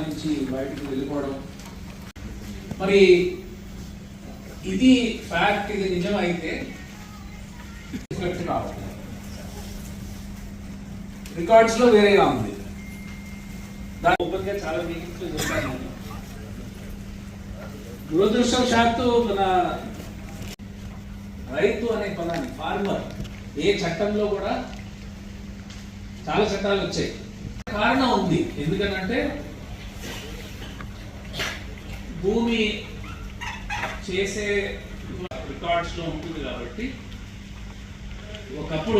నుంచి బయటకు వెళ్ళిపోవడం, మరి ఇది ఫ్యాక్ట్, ఇది నిజమైతే రావట్లేదు, రికార్డ్స్ లో వేరేగా ఉంది. దాని ఓపెన్ గా చాలా మీటింగ్స్ లో చెప్పాను. దురదృష్టవశాత్తు మన రైతు అనే పదాన్ని, ఫార్మర్, ఏ చట్టంలో కూడా చాలా చట్టాలు వచ్చాయి. కారణం ఉంది, ఎందుకంటే భూమి చేసే రికార్డ్స్ లో ఉంటుంది కాబట్టి. ఒకప్పుడు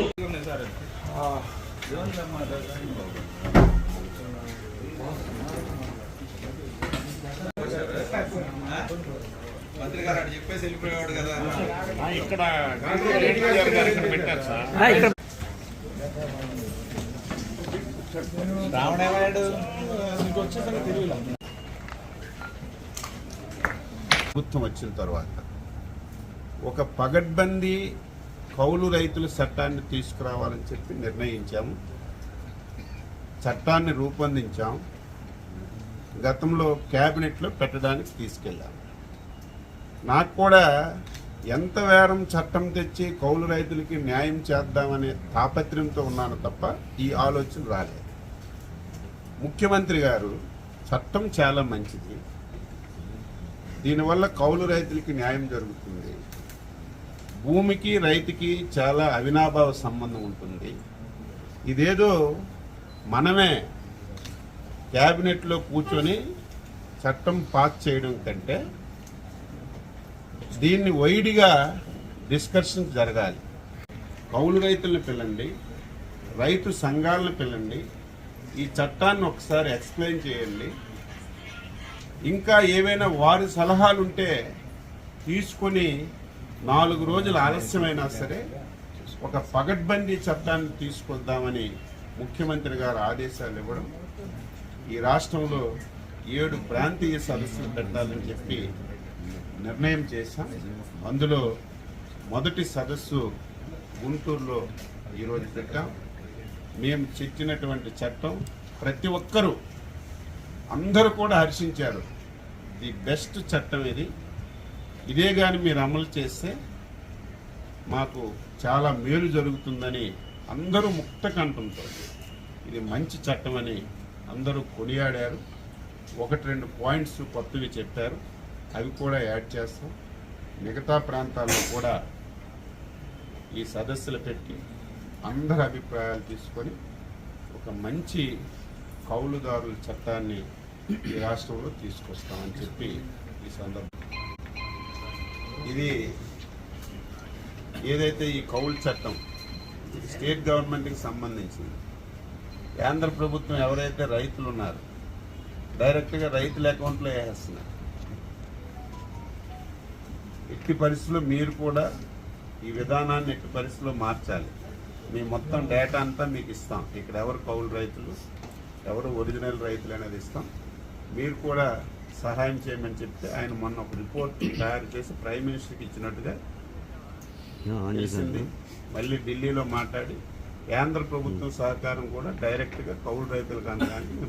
మంత్రి గారు అటు చెప్పేసి వెళ్ళిపోయేవాడు కదా. ఇక్కడ పెట్టారు సార్. రావణేవాడు ప్రభుత్వం వచ్చిన తర్వాత ఒక పగడ్బందీ కౌలు రైతుల చట్టాన్ని తీసుకురావాలని చెప్పి నిర్ణయించాము. చట్టాన్ని రూపొందించాం. గతంలో క్యాబినెట్లో పెట్టడానికి తీసుకెళ్ళాము. నాకు కూడా ఎంత వేరం చట్టం తెచ్చి కౌలు రైతులకి న్యాయం చేద్దామనే తాపత్రయంతో ఉన్నాను తప్ప ఈ ఆలోచన రాలేదు. ముఖ్యమంత్రి గారు చట్టం చాలా మంచిది, దీనివల్ల కౌలు రైతులకి న్యాయం జరుగుతుంది, భూమికి రైతుకి చాలా అవినాభావ సంబంధం ఉంటుంది, ఇదేదో మనమే క్యాబినెట్లో కూర్చొని చట్టం పాస్ చేయడం కంటే దీన్ని వైడిగా డిస్కషన్ జరగాలి. కౌలు రైతులను పిలండి, రైతు సంఘాలను పిలండి, ఈ చట్టాన్ని ఒకసారి ఎక్స్ప్లెయిన్ చేయండి. ఇంకా ఏవైనా వారి సలహాలుంటే తీసుకొని 4 రోజులు ఆలస్యమైనా సరే ఒక పగడ్బందీ చట్టాన్ని తీసుకొద్దామని ముఖ్యమంత్రి గారు ఆదేశాలు ఇవ్వడం, ఈ రాష్ట్రంలో 7 ప్రాంతీయ సదస్సులు పెట్టాలని చెప్పి నిర్ణయం చేశాం. అందులో మొదటి సదస్సు గుంటూరులో ఈరోజు పెట్టాం. మేము చెప్పినటువంటి చట్టం ప్రతి ఒక్కరూ అందరూ కూడా హర్షించారు. ది బెస్ట్ చట్టం ఇది, ఇదే కానీ మీరు అమలు చేస్తే మాకు చాలా మేలు జరుగుతుందని అందరూ ముక్త కంఠంతో ఇది మంచి చట్టం అని అందరూ కొనియాడారు. 1-2 పాయింట్స్ కొత్తవి చెప్పారు, అవి కూడా యాడ్ చేస్తాం. మిగతా ప్రాంతాల్లో కూడా ఈ సదస్సులు పెట్టి అందరి అభిప్రాయాలు తీసుకొని ఒక మంచి కౌలుదారుల చట్టాన్ని ఈ రాష్ట్రంలో తీసుకొస్తామని చెప్పి ఈ సందర్భం. ఇది ఏదైతే ఈ కౌలు చట్టం స్టేట్ గవర్నమెంట్కి సంబంధించింది, కేంద్ర ప్రభుత్వం ఎవరైతే రైతులు ఉన్నారో డైరెక్ట్గా రైతుల అకౌంట్లో వేసేస్తున్నారు. ఎట్టి పరిస్థితుల్లో మీరు కూడా ఈ విధానాన్ని ఎట్టి పరిస్థితుల్లో మార్చాలి. మీ మొత్తం డేటా అంతా మీకు ఇస్తాం. ఇక్కడ ఎవరు కౌలు రైతులు, ఎవరు ఒరిజినల్ రైతులు అనేది ఇస్తాం. మీరు కూడా సహాయం చేయమని చెప్తే ఆయన మొన్న ఒక రిపోర్ట్ తయారు చేసి ప్రైమ్ మినిస్టర్కి ఇచ్చినట్టుగా తెలిసింది. మళ్ళీ ఢిల్లీలో మాట్లాడి కేంద్ర ప్రభుత్వం సహకారం కూడా డైరెక్ట్గా కౌలు రైతులకు అందడానికి